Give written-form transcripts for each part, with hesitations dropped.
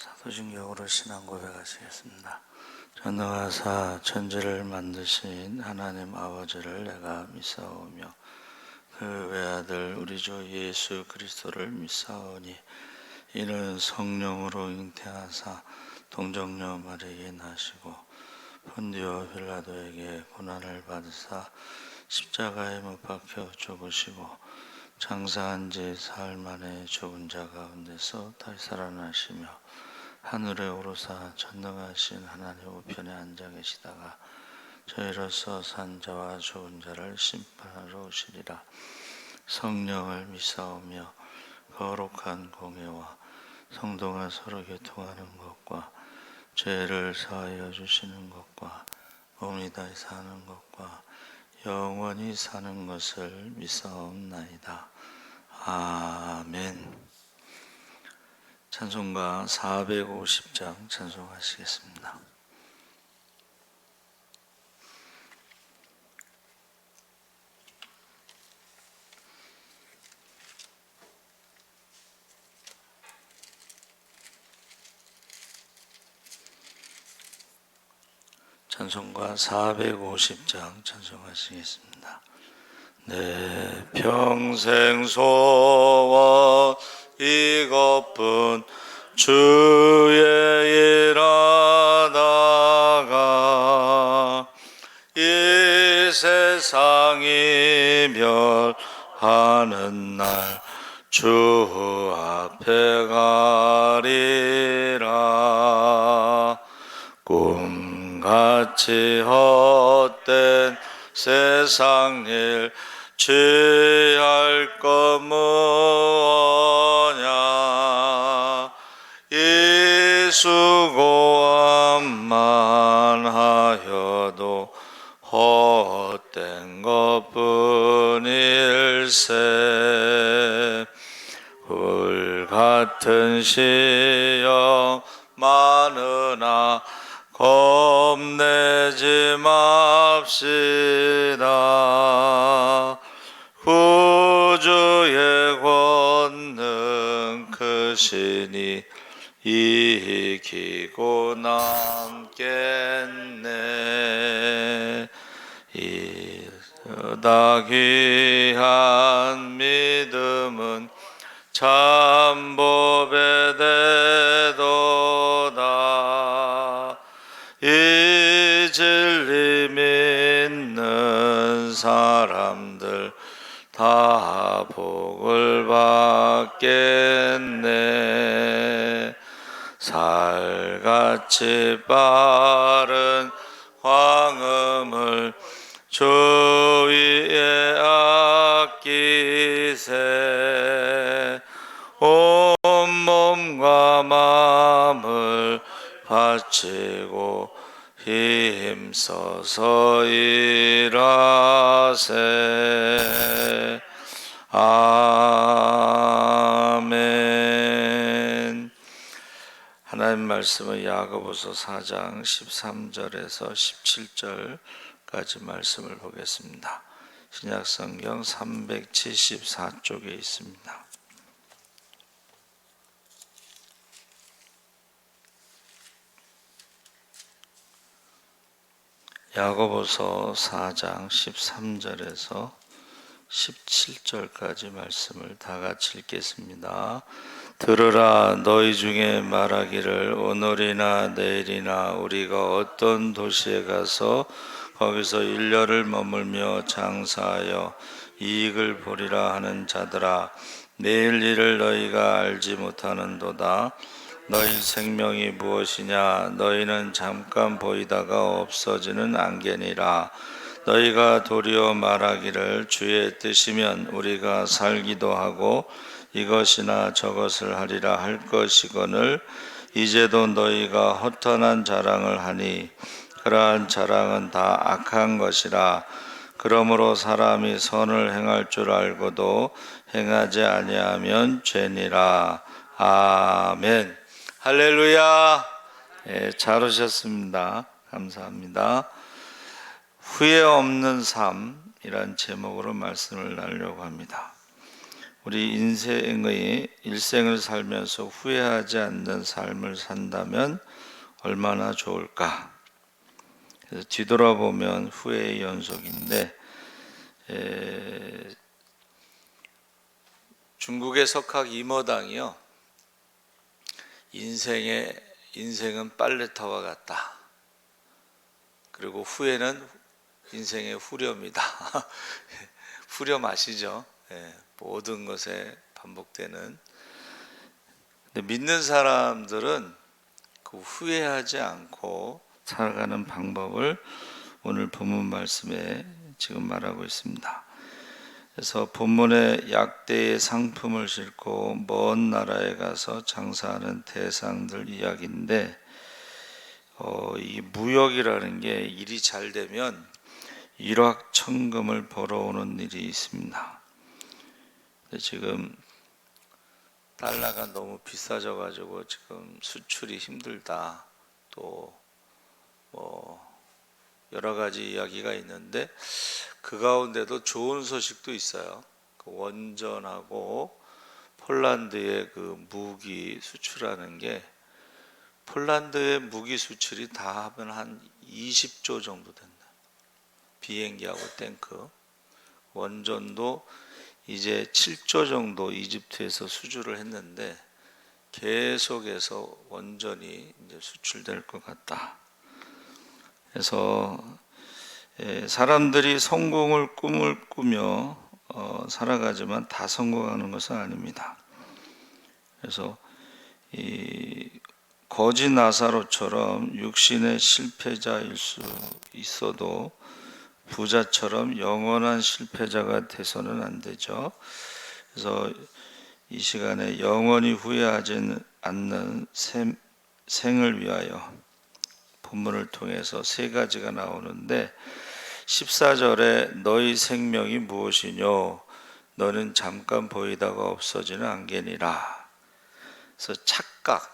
사도신경으로 신앙 고백하시겠습니다. 전능하사 천지를 만드신 하나님 아버지를 내가 믿사오며 그 외아들 우리 주 예수 그리스도를 믿사오니 이는 성령으로 잉태하사 동정녀 마리아에게 나시고 본디오 빌라도에게 고난을 받으사 십자가에 못 박혀 죽으시고 장사한 지 사흘 만에 죽은 자 가운데서 다시 살아나시며 하늘에 오르사 전능하신 하나님 우편에 앉아 계시다가 저희로서 산 자와 죽은 자를 심판하러 오시리라. 성령을 믿사오며 거룩한 공예와 성도가 서로 교통하는 것과 죄를 사하여 주시는 것과 몸이 다시 사는 것과 영원히 사는 것을 믿사옵나이다. 아멘. 찬송가 450장 찬송하시겠습니다. 찬송가 450장 찬송하시겠습니다. 내 평생 소원 이것뿐 주의 일하다가 이 세상이 멸하는 날 주 앞에 가리라. 꿈같이 헛된 세상 일 취할 것 무엇냐. 이 수고함만 하여도 헛된 것뿐일세. 불같은 시험 많으나 겁내지 맙시다. 구주의 권능 크시니 이기고 남겠네. 이다 귀한 믿음은 참 법에 대도다. 이 진리 믿는 사람들 다 복을 받겠네. 살같이 빠른 광음을 주 위에 아끼세. 온 몸과 마음을 바치고 힘써서 일하세. 아멘. 하나님 말씀은 야고보서 4장 13절에서 17절까지 말씀을 보겠습니다. 신약성경 374쪽에 있습니다. 야고보서 4장 13절에서 17절까지 말씀을 다 같이 읽겠습니다. 들으라. 너희 중에 말하기를 오늘이나 내일이나 우리가 어떤 도시에 가서 거기서 1년을 머물며 장사하여 이익을 보리라 하는 자들아, 내일 일을 너희가 알지 못하는도다. 너희 생명이 무엇이냐. 너희는 잠깐 보이다가 없어지는 안개니라. 너희가 도리어 말하기를 주의 뜻이면 우리가 살기도 하고 이것이나 저것을 하리라 할 것이거늘 이제도 너희가 허탄한 자랑을 하니 그러한 자랑은 다 악한 것이라. 그러므로 사람이 선을 행할 줄 알고도 행하지 아니하면 죄니라. 아멘. 할렐루야. 잘 오셨습니다. 감사합니다. 후회 없는 삶이란 제목으로 말씀을 나누려고 합니다. 우리 인생의 일생을 살면서 후회하지 않는 삶을 산다면 얼마나 좋을까. 그래서 뒤돌아보면 후회의 연속인데, 중국의 석학 이머당이요, 인생은 빨래터와 같다. 그리고 후회는 인생의 후렴이다. 후렴 아시죠? 모든 것에 반복되는. 근데 믿는 사람들은 그 후회하지 않고 살아가는 방법을 오늘 본문 말씀에 지금 말하고 있습니다. 그래서 본문에 약대의 상품을 싣고 먼 나라에 가서 장사하는 대상들 이야기인데, 이 무역이라는 게 일이 잘 되면 일확천금을 벌어오는 일이 있습니다. 근데 지금 달러가 너무 비싸져 가지고 지금 수출이 힘들다, 또 여러 가지 이야기가 있는데, 그 가운데도 좋은 소식도 있어요. 그 원전하고 폴란드의 그 무기 수출하는 게, 폴란드의 무기 수출이 다 하면 한 20조 정도 된다. 비행기하고 탱크. 원전도 이제 7조 정도 이집트에서 수주를 했는데, 계속해서 원전이 이제 수출될 것 같다. 그래서 사람들이 성공을 꿈을 꾸며 살아가지만 다 성공하는 것은 아닙니다. 그래서 이 거지 나사로처럼 육신의 실패자일 수 있어도 부자처럼 영원한 실패자가 돼서는 안 되죠. 그래서 이 시간에 영원히 후회하지 않는 생을 위하여 본문을 통해서 세 가지가 나오는데, 14절에 너희 생명이 무엇이뇨? 너는 잠깐 보이다가 없어지는 안개니라. 그래서 착각,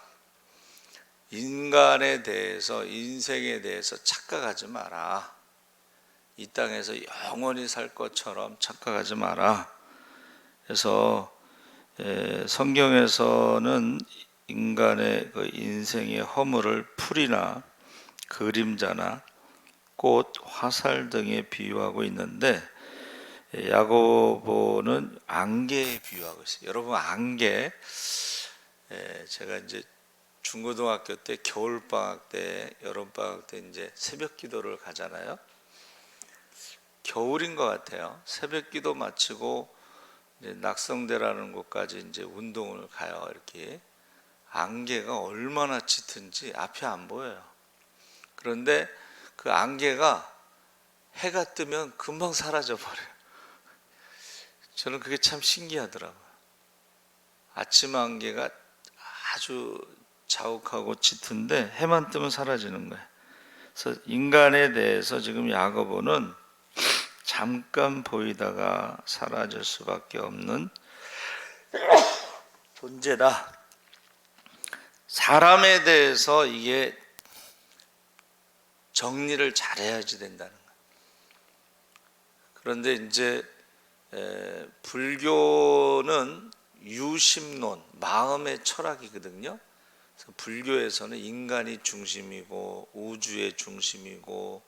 인간에 대해서, 인생에 대해서 착각하지 마라. 이 땅에서 영원히 살 것처럼 착각하지 마라. 그래서 성경에서는 인간의 그 인생의 허물을 풀이나 그림자나 꽃, 화살 등에 비유하고 있는데, 야고보는 안개에 비유하고 있어요. 여러분, 안개, 제가 이제 중고등학교 때 겨울방학 때, 여름방학 때 이제 새벽 기도를 가잖아요. 겨울인 것 같아요. 새벽 기도 마치고 이제 낙성대라는 곳까지 이제 운동을 가요. 이렇게 안개가 얼마나 짙은지 앞이 안 보여요. 그런데 그 안개가 해가 뜨면 금방 사라져 버려요. 저는 그게 참 신기하더라고요. 아침 안개가 아주 자욱하고 짙은데 해만 뜨면 사라지는 거예요. 그래서 인간에 대해서 지금 야고보는 잠깐 보이다가 사라질 수밖에 없는 존재다. 사람에 대해서 이게 정리를 잘해야지 된다는 거예요. 그런데 이제 불교는 유심론, 마음의 철학이거든요. 그래서 불교에서는 인간이 중심이고 우주의 중심이고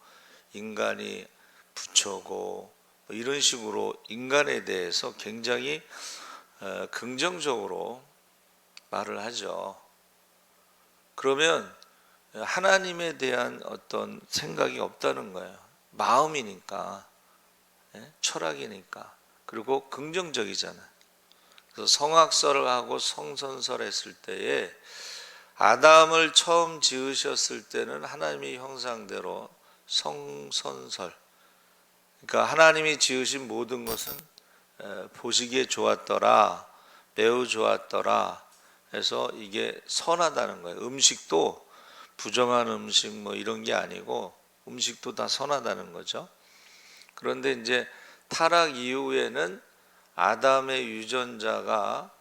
인간이 부처고 이런 식으로 인간에 대해서 굉장히 긍정적으로 말을 하죠. 그러면 하나님에 대한 어떤 생각이 없다는 거예요. 마음이니까, 철학이니까. 그리고 긍정적이잖아요. 그래서 성악설을 하고 성선설 했을 때에 아담을 처음 지으셨을 때는 하나님의 형상대로 성선설, 그러니까 하나님이 지으신 모든 것은 보시기에 좋았더라, 매우 좋았더라 해서 이게 선하다는 거예요. 음식도 부정한 음식 뭐 이런 게 아니고 음식도 다 선하다는 거죠. 그런데 이제 타락 이후에는 아담의 유전자가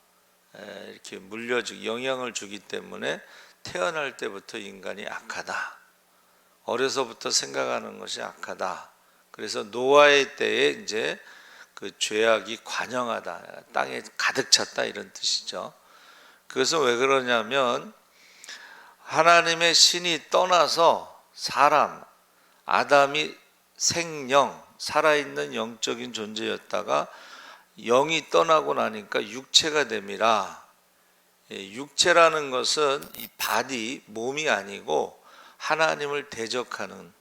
이렇게 영향을 주기 때문에 태어날 때부터 인간이 악하다. 어려서부터 생각하는 것이 악하다. 그래서 노아의 때에 이제 그 죄악이 관영하다, 땅에 가득 찼다 이런 뜻이죠. 그것은 왜 그러냐면 하나님의 신이 떠나서 사람 아담이 생영 살아있는 영적인 존재였다가 영이 떠나고 나니까 육체가 됨이라. 육체라는 것은 이 바디 몸이 아니고 하나님을 대적하는,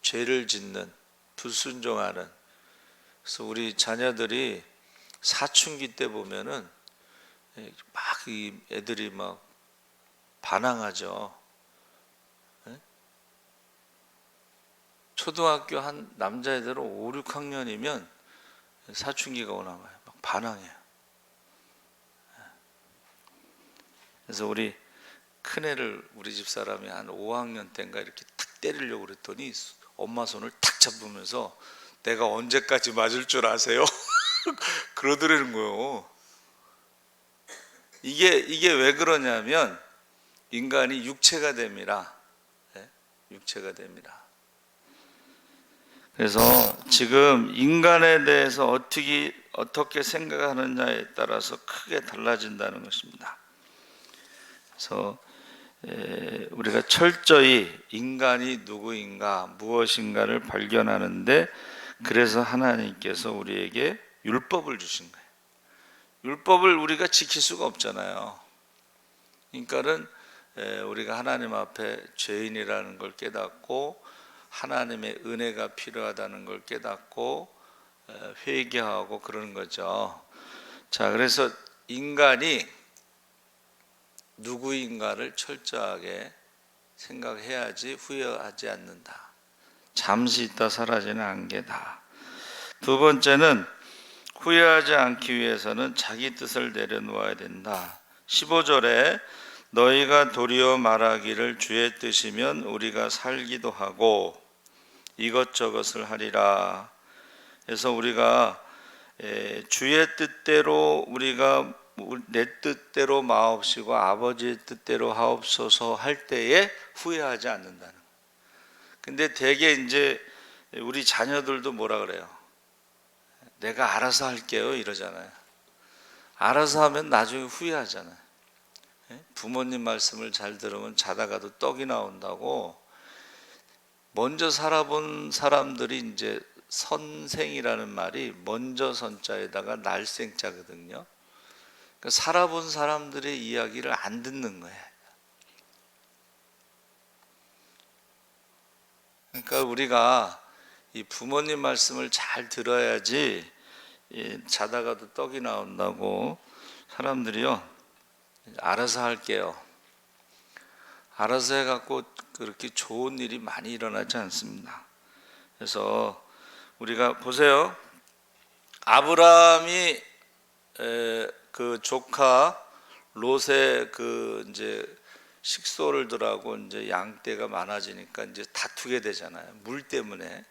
죄를 짓는, 불순종하는. 그래서 우리 자녀들이 사춘기 때 보면은 막 이 애들이 막 반항하죠. 초등학교 한 남자애들은 5, 6학년이면 사춘기가 오나 봐요. 막 반항해요. 그래서 우리 큰애를 우리 집 사람이 한 5학년 때인가 이렇게 탁 때리려고 그랬더니 엄마 손을 탁 잡으면서 내가 언제까지 맞을 줄 아세요? 그러더라는 거예요. 이게 왜 그러냐면 인간이 육체가 됨이라. 육체가 됨이라. 그래서 지금 인간에 대해서 어떻게 생각하느냐에 따라서 크게 달라진다는 것입니다. 그래서 우리가 철저히 인간이 누구인가 무엇인가를 발견하는데, 그래서 하나님께서 우리에게 율법을 주신 거예요. 율법을 우리가 지킬 수가 없잖아요. 그러니까는 우리가 하나님 앞에 죄인이라는 걸 깨닫고 하나님의 은혜가 필요하다는 걸 깨닫고 회개하고 그러는 거죠. 자, 그래서 인간이 누구인가를 철저하게 생각해야지 후회하지 않는다. 잠시 있다 사라지는 안개다. 두 번째는 후회하지 않기 위해서는 자기 뜻을 내려놓아야 된다. 15절에 너희가 도리어 말하기를 주의 뜻이면 우리가 살기도 하고 이것저것을 하리라. 그래서 우리가 주의 뜻대로 우리가 내 뜻대로 마옵시고 아버지의 뜻대로 하옵소서 할 때에 후회하지 않는다는. 근데 대개 이제 우리 자녀들도 뭐라 그래요? 내가 알아서 할게요 이러잖아요. 알아서 하면 나중에 후회하잖아요. 부모님 말씀을 잘 들으면 자다가도 떡이 나온다고. 먼저 살아본 사람들이 이제 선생이라는 말이 먼저 선자에다가 날생자거든요. 그러니까 살아본 사람들의 이야기를 안 듣는 거예요. 그러니까 우리가 이 부모님 말씀을 잘 들어야지 자다가도 떡이 나온다고 사람들이요 알아서 할게요. 알아서 해갖고 그렇게 좋은 일이 많이 일어나지 않습니다. 그래서 우리가 보세요. 아브라함이 그 조카 롯의 그 이제 식솔들하고 이제 양떼가 많아지니까 이제 다투게 되잖아요. 물 때문에.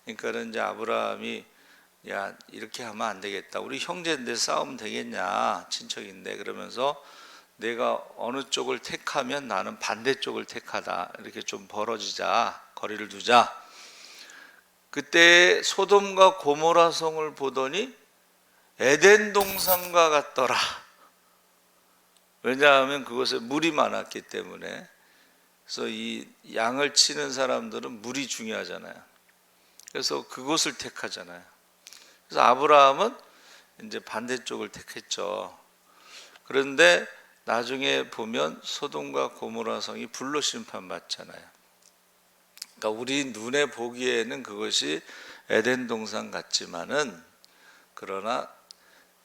그러니까는 이제 아브라함이 야 이렇게 하면 안 되겠다. 우리 형제인데 싸우면 되겠냐? 친척인데. 그러면서 내가 어느 쪽을 택하면 나는 반대쪽을 택하다. 이렇게 좀 벌어지자. 거리를 두자. 그때 소돔과 고모라 성을 보더니 에덴 동산과 같더라. 왜냐하면 그곳에 물이 많았기 때문에. 그래서 이 양을 치는 사람들은 물이 중요하잖아요. 그래서 그곳을 택하잖아요. 그래서 아브라함은 이제 반대쪽을 택했죠. 그런데 나중에 보면 소돔과 고모라 성이 불로 심판받잖아요. 그러니까 우리 눈에 보기에는 그것이 에덴 동산 같지만은, 그러나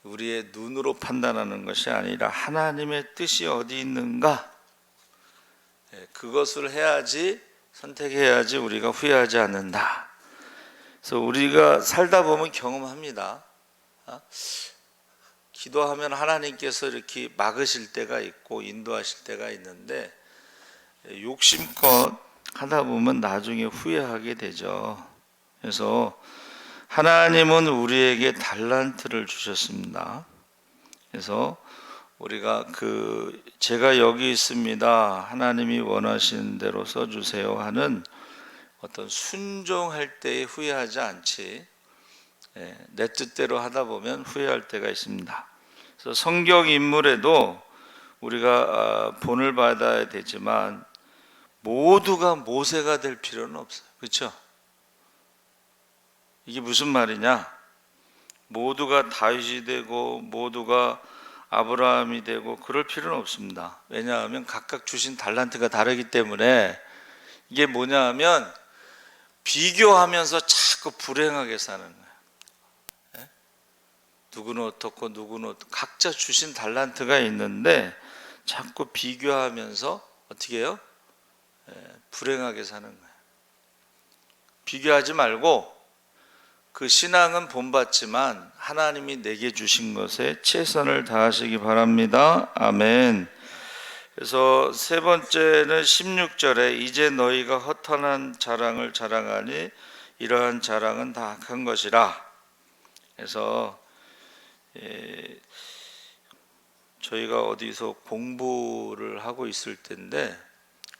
우리의 눈으로 판단하는 것이 아니라 하나님의 뜻이 어디 있는가, 그것을 해야지, 선택해야지 우리가 후회하지 않는다. 그래서 우리가 살다 보면 경험합니다. 기도하면 하나님께서 이렇게 막으실 때가 있고 인도하실 때가 있는데 욕심껏 하다 보면 나중에 후회하게 되죠. 그래서 하나님은 우리에게 달란트를 주셨습니다. 그래서 우리가 제가 여기 있습니다. 하나님이 원하시는 대로 써주세요 하는 어떤 순종할 때에 후회하지 않지, 내 뜻대로 하다 보면 후회할 때가 있습니다. 그래서 성경 인물에도 우리가 본을 받아야 되지만 모두가 모세가 될 필요는 없어요. 그렇죠? 이게 무슨 말이냐? 모두가 다윗이 되고 모두가 아브라함이 되고 그럴 필요는 없습니다. 왜냐하면 각각 주신 달란트가 다르기 때문에. 이게 뭐냐 하면 비교하면서 자꾸 불행하게 사는 거예요. 누구는 어떻고 누구는 어떻고 각자 주신 달란트가 있는데 자꾸 비교하면서 어떻게 해요? 불행하게 사는 거예요. 비교하지 말고 그 신앙은 본받지만 하나님이 내게 주신 것에 최선을 다하시기 바랍니다. 아멘. 그래서 세 번째는 16절에 이제 너희가 허탄한 자랑을 자랑하니 이러한 자랑은 다 악한 것이라. 그래서 저희가 어디서 공부를 하고 있을 때인데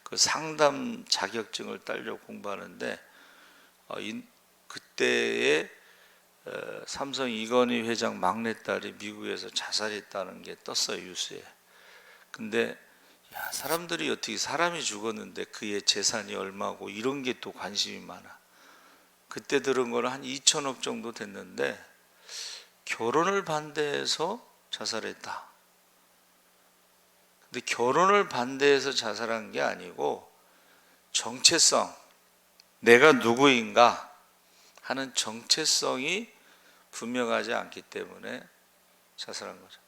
그 상담 자격증을 따려고 공부하는데 그때에 삼성 이건희 회장 막내딸이 미국에서 자살했다는 게 떴어요, 뉴스에. 근데 사람들이 어떻게 사람이 죽었는데 그의 재산이 얼마고 이런 게 또 관심이 많아. 그때 들은 거는 한 2천억 정도 됐는데 결혼을 반대해서 자살했다. 근데 결혼을 반대해서 자살한 게 아니고 정체성, 내가 누구인가 하는 정체성이 분명하지 않기 때문에 자살한 거죠.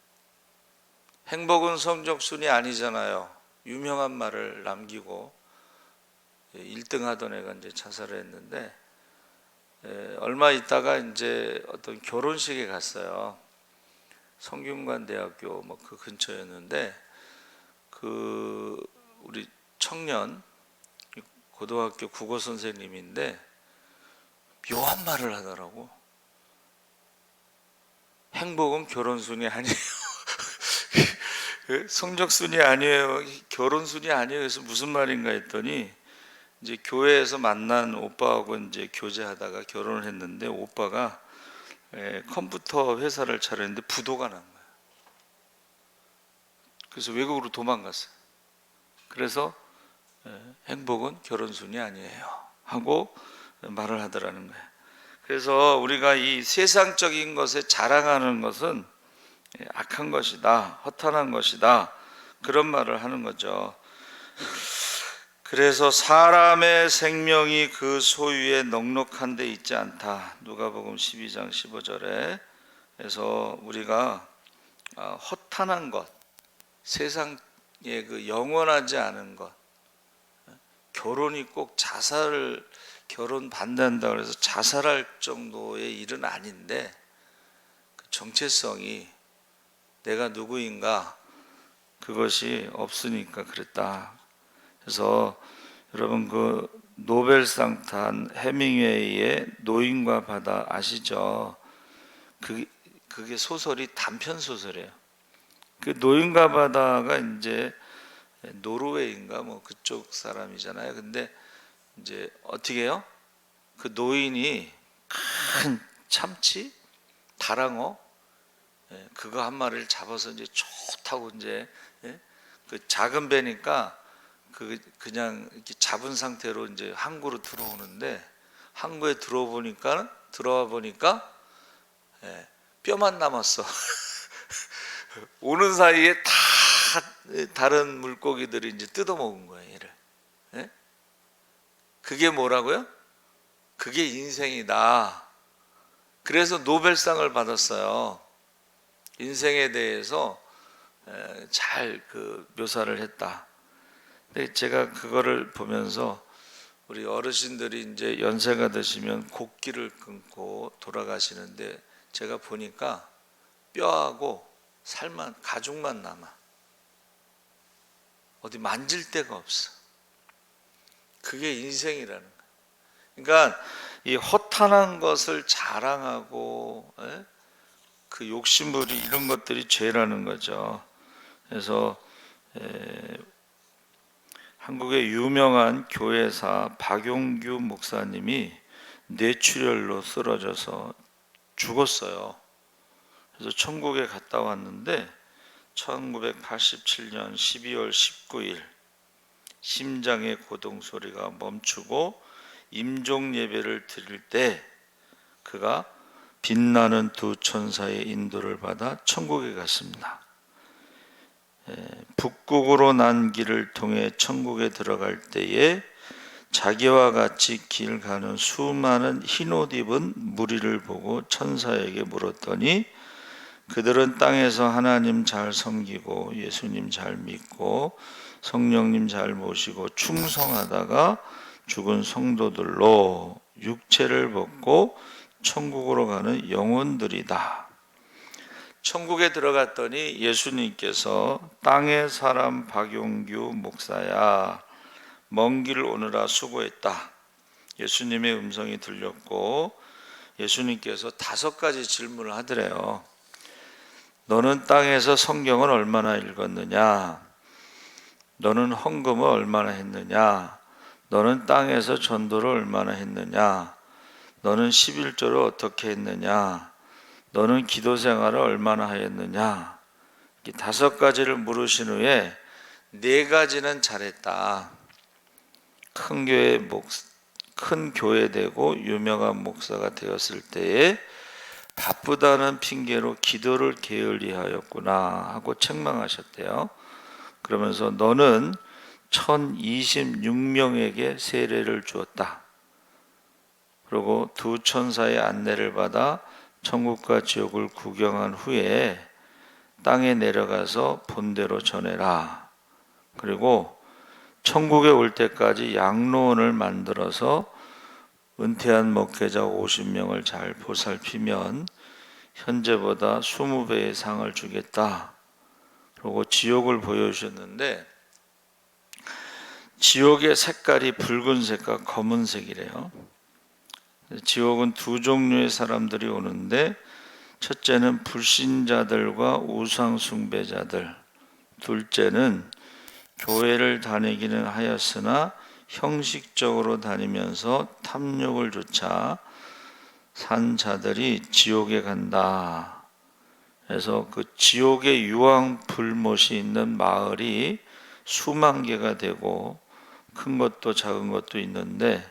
행복은 성적순이 아니잖아요. 유명한 말을 남기고 1등 하던 애가 이제 자살을 했는데 얼마 있다가 이제 어떤 결혼식에 갔어요. 성균관 대학교 뭐 그 근처였는데 그 우리 청년 고등학교 국어 선생님인데 묘한 말을 하더라고. 행복은 결혼순이 아니에요. 성적순이 아니에요. 결혼순이 아니에요. 그래서 무슨 말인가 했더니 이제 교회에서 만난 오빠하고 이제 교제하다가 결혼을 했는데 오빠가 컴퓨터 회사를 차렸는데 부도가 난 거예요. 그래서 외국으로 도망갔어요. 그래서 행복은 결혼순이 아니에요 하고 말을 하더라는 거예요. 그래서 우리가 이 세상적인 것에 자랑하는 것은 악한 것이다, 허탄한 것이다, 그런 말을 하는 거죠. 그래서 사람의 생명이 그 소유에 넉넉한 데 있지 않다. 누가복음 12장 15절에. 그래서 우리가 허탄한 것, 세상에 그 영원하지 않은 것, 결혼이 꼭 자살을 결혼 반대한다 그래서 자살할 정도의 일은 아닌데 그 정체성이 내가 누구인가 그것이 없으니까 그랬다. 그래서 여러분 그 노벨상 탄 해밍웨이의 노인과 바다 아시죠? 그게 소설이 단편 소설이에요. 그 노인과 바다가 이제 노르웨이인가 뭐 그쪽 사람이잖아요. 근데 이제 어떻게 해요? 그 노인이 큰 참치, 다랑어 그거 한 마리를 잡아서 이제 좋다고 이제 그 작은 배니까 그냥 이렇게 잡은 상태로 이제 항구로 들어오는데 항구에 들어와 보니까 뼈만 남았어. 오는 사이에 다 다른 물고기들이 이제 뜯어먹은 거예요, 얘를. 그게 뭐라고요? 그게 인생이다. 그래서 노벨상을 받았어요. 인생에 대해서 잘 그 묘사를 했다. 근데 제가 그거를 보면서 우리 어르신들이 이제 연세가 드시면 곡기를 끊고 돌아가시는데 제가 보니까 뼈하고 살만 가죽만 남아. 어디 만질 데가 없어. 그게 인생이라는 거예요. 그러니까 이 허탄한 것을 자랑하고 그 욕심부리 이런 것들이 죄라는 거죠. 그래서 한국의 유명한 교회사 박용규 목사님이 뇌출혈로 쓰러져서 죽었어요. 그래서 천국에 갔다 왔는데 1987년 12월 19일 심장의 고동 소리가 멈추고 임종 예배를 드릴 때 그가 빛나는 두 천사의 인도를 받아 천국에 갔습니다. 북극으로 난 길을 통해 천국에 들어갈 때에 자기와 같이 길 가는 수많은 흰옷 입은 무리를 보고 천사에게 물었더니 그들은 땅에서 하나님 잘 섬기고 예수님 잘 믿고 성령님 잘 모시고 충성하다가 죽은 성도들로 육체를 벗고 천국으로 가는 영혼들이다. 천국에 들어갔더니 예수님께서 땅의 사람 박용규 목사야, 먼 길 오느라 수고했다. 예수님의 음성이 들렸고 예수님께서 5가지 질문을 하더래요. 너는 땅에서 성경을 얼마나 읽었느냐? 너는 헌금을 얼마나 했느냐? 너는 땅에서 전도를 얼마나 했느냐? 너는 11조를 어떻게 했느냐? 너는 기도 생활을 얼마나 하였느냐? 5가지를 물으신 후에 4가지는 잘했다. 큰 교회 되고 유명한 목사가 되었을 때에 바쁘다는 핑계로 기도를 게을리 하였구나 하고 책망하셨대요. 그러면서 너는 1026명에게 세례를 주었다. 그리고 두 천사의 안내를 받아 천국과 지옥을 구경한 후에 땅에 내려가서 본대로 전해라. 그리고 천국에 올 때까지 양로원을 만들어서 은퇴한 목회자 50명을 잘 보살피면 현재보다 20배의 상을 주겠다. 그리고 지옥을 보여주셨는데 지옥의 색깔이 붉은색과 검은색이래요. 지옥은 2 종류의 사람들이 오는데 첫째는 불신자들과 우상 숭배자들, 둘째는 교회를 다니기는 하였으나 형식적으로 다니면서 탐욕을 좇아 산 자들이 지옥에 간다. 그래서 그 지옥의 유황 불못이 있는 마을이 수만 개가 되고 큰 것도 작은 것도 있는데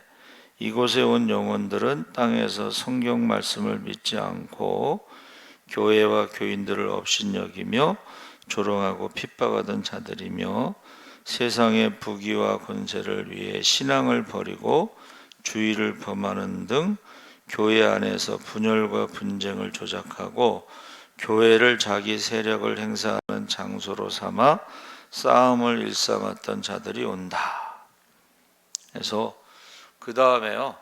이곳에 온 영혼들은 땅에서 성경 말씀을 믿지 않고 교회와 교인들을 업신여기며 조롱하고 핍박하던 자들이며 세상의 부귀와 권세를 위해 신앙을 버리고 주의를 범하는 등 교회 안에서 분열과 분쟁을 조작하고 교회를 자기 세력을 행사하는 장소로 삼아 싸움을 일삼았던 자들이 온다. 그래서 그 다음에요,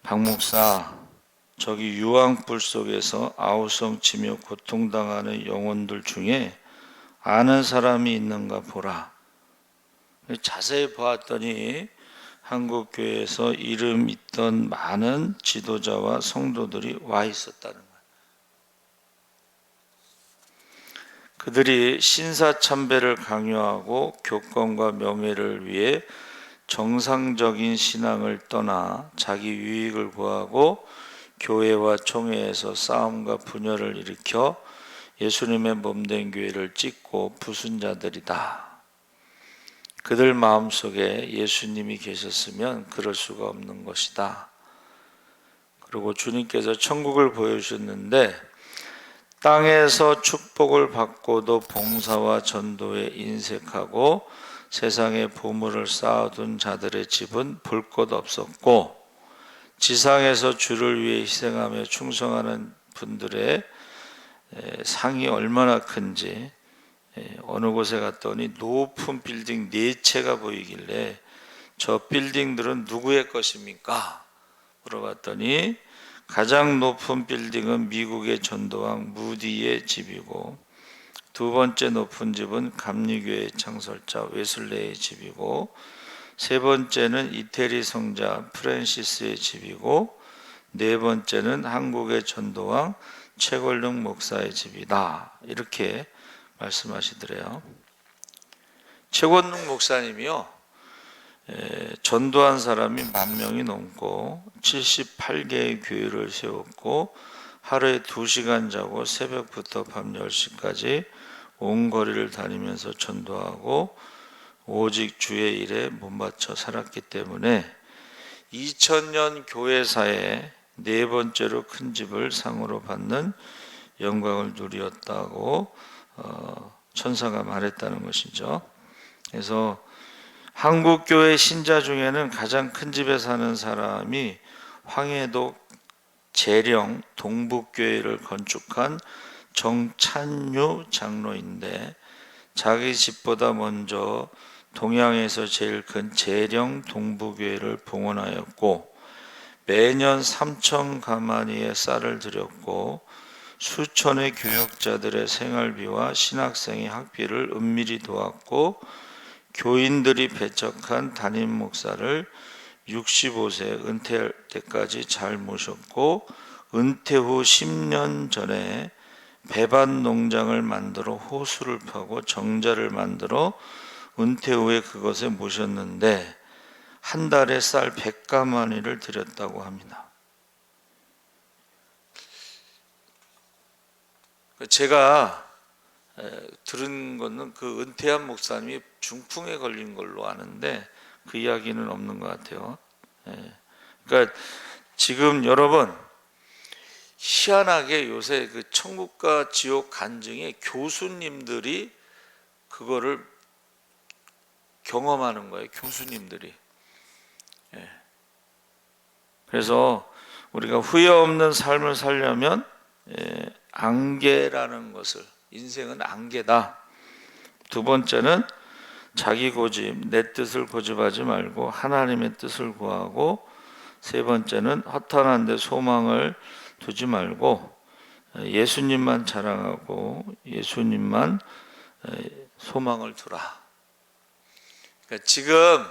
박 목사, 저기 유황불 속에서 아우성 치며 고통당하는 영혼들 중에 아는 사람이 있는가 보라. 자세히 보았더니 한국 교회에서 이름 있던 많은 지도자와 성도들이 와 있었다는 거예요. 그들이 신사참배를 강요하고 교권과 명예를 위해 정상적인 신앙을 떠나 자기 유익을 구하고 교회와 총회에서 싸움과 분열을 일으켜 예수님의 몸된 교회를 찢고 부순 자들이다. 그들 마음속에 예수님이 계셨으면 그럴 수가 없는 것이다. 그리고 주님께서 천국을 보여주셨는데 땅에서 축복을 받고도 봉사와 전도에 인색하고 세상에 보물을 쌓아둔 자들의 집은 볼 것 없었고 지상에서 주를 위해 희생하며 충성하는 분들의 상이 얼마나 큰지 어느 곳에 갔더니 높은 빌딩 4채가 보이길래 저 빌딩들은 누구의 것입니까? 물어봤더니 가장 높은 빌딩은 미국의 전도왕 무디의 집이고 2번째 높은 집은 감리교회 창설자 웨슬레의 집이고 3번째는 이태리 성자 프랜시스의 집이고 4번째는 한국의 전도왕 최걸룡 목사의 집이다. 이렇게 말씀하시더래요. 최걸룡 목사님이요, 전도한 사람이 10,000명이 넘고 78개의 교회를 세웠고 하루에 2시간 자고 새벽부터 밤 10시까지 온 거리를 다니면서 전도하고 오직 주의 일에 몸바쳐 살았기 때문에 2000년 교회사에 4번째로 큰 집을 상으로 받는 영광을 누리었다고 천사가 말했다는 것이죠. 그래서 한국교회 신자 중에는 가장 큰 집에 사는 사람이 황해도 재령 동북교회를 건축한 정찬유 장로인데 자기 집보다 먼저 동양에서 제일 큰 재령 동부교회를 봉헌하였고 매년 3천 가마니의 쌀을 드렸고 수천의 교역자들의 생활비와 신학생의 학비를 은밀히 도왔고 교인들이 배척한 담임 목사를 65세 은퇴할 때까지 잘 모셨고 은퇴 후 10년 전에 배반 농장을 만들어 호수를 파고 정자를 만들어 은퇴 후에 그것에 모셨는데 한 달에 쌀 100가마니를 드렸다고 합니다. 제가 들은 거는 그 은퇴한 목사님이 중풍에 걸린 걸로 아는데 그 이야기는 없는 것 같아요. 그러니까 지금 여러분 희한하게 요새 그 천국과 지옥 간증의 교수님들이 그거를 경험하는 거예요. 교수님들이. 그래서 우리가 후회 없는 삶을 살려면 안개라는 것을, 인생은 안개다. 두 번째는 자기 고집, 내 뜻을 고집하지 말고 하나님의 뜻을 구하고, 세 번째는 허탄한 데 소망을 두지 말고 예수님만 자랑하고 예수님만 소망을 두라. 그러니까 지금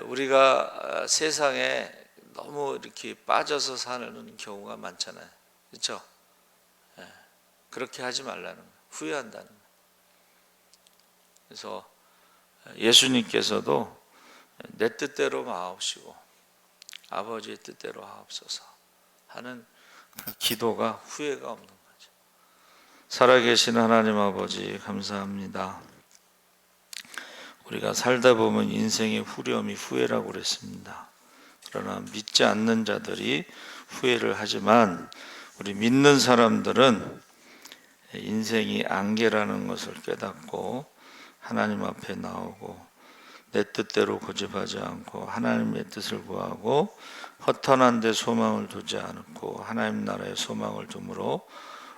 우리가 세상에 너무 이렇게 빠져서 사는 경우가 많잖아요. 그렇죠? 그렇게 하지 말라는 거예요. 후회한다는 거예요. 그래서 예수님께서도 내 뜻대로 마옵시고 아버지의 뜻대로 하옵소서 하는 그 기도가 후회가 없는 거죠. 살아계신 하나님 아버지 감사합니다. 우리가 살다 보면 인생의 후렴이 후회라고 그랬습니다. 그러나 믿지 않는 자들이 후회를 하지만 우리 믿는 사람들은 인생이 안개라는 것을 깨닫고 하나님 앞에 나오고 내 뜻대로 고집하지 않고 하나님의 뜻을 구하고 허탄한 데 소망을 두지 않고 하나님 나라의 소망을 둠으로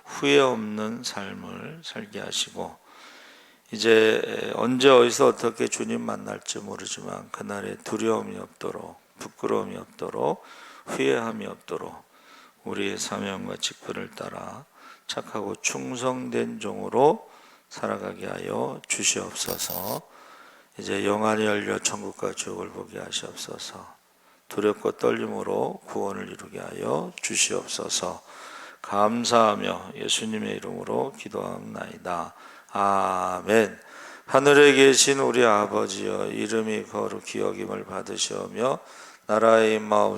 후회 없는 삶을 살게 하시고, 이제 언제 어디서 어떻게 주님 만날지 모르지만 그날에 두려움이 없도록 부끄러움이 없도록 후회함이 없도록 우리의 사명과 직분을 따라 착하고 충성된 종으로 살아가게 하여 주시옵소서. 이제 영안이 열려 천국과 지옥을 보게 하시옵소서. 두렵고 떨림으로 구원을 이루게 하여 주시옵소서. 감사하며 예수님의 이름으로 기도하옵나이다. 아멘. 하늘에 계신 우리 아버지여, 이름이 거룩히 여김을 받으시오며 나라의 임하옵소서.